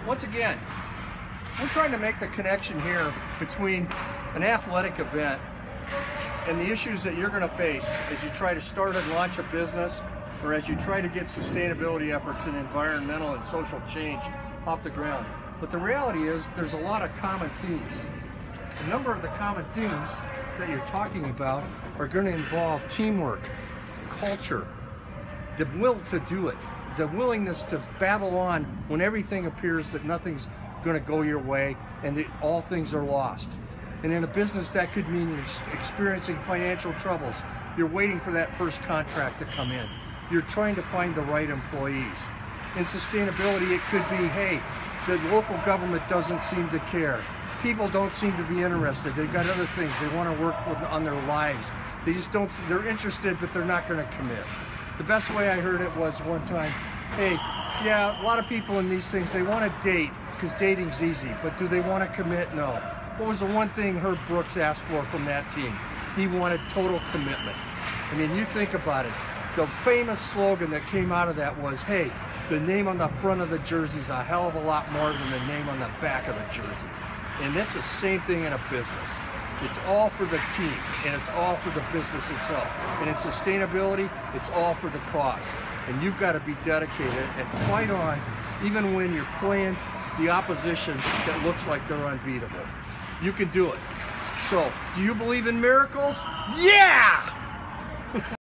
once again, we're trying to make the connection here between an athletic event and the issues that you're going to face as you try to start and launch a business, or as you try to get sustainability efforts and environmental and social change off the ground. But the reality is there's a lot of common themes. A number of the common themes that you're talking about are going to involve teamwork, culture, the will to do it, the willingness to battle on when everything appears that nothing's going to go your way and that all things are lost. And in a business, that could mean you're experiencing financial troubles. You're waiting for that first contract to come in. You're trying to find the right employees. In sustainability, it could be, hey, the local government doesn't seem to care. People don't seem to be interested. They've got other things. They want to work on their lives. They just don't, they're interested, but they're not going to commit. The best way I heard it was one time, hey, yeah, a lot of people in these things, they want to date because dating's easy, but do they want to commit? No. What was the one thing Herb Brooks asked for from that team? He wanted total commitment. I mean, you think about it. The famous slogan that came out of that was, hey, the name on the front of the jersey is a hell of a lot more than the name on the back of the jersey. And that's the same thing in a business. It's all for the team, and it's all for the business itself. And in sustainability, it's all for the cause. And you've got to be dedicated and fight on, even when you're playing the opposition that looks like they're unbeatable. You can do it. So, do you believe in miracles? Yeah!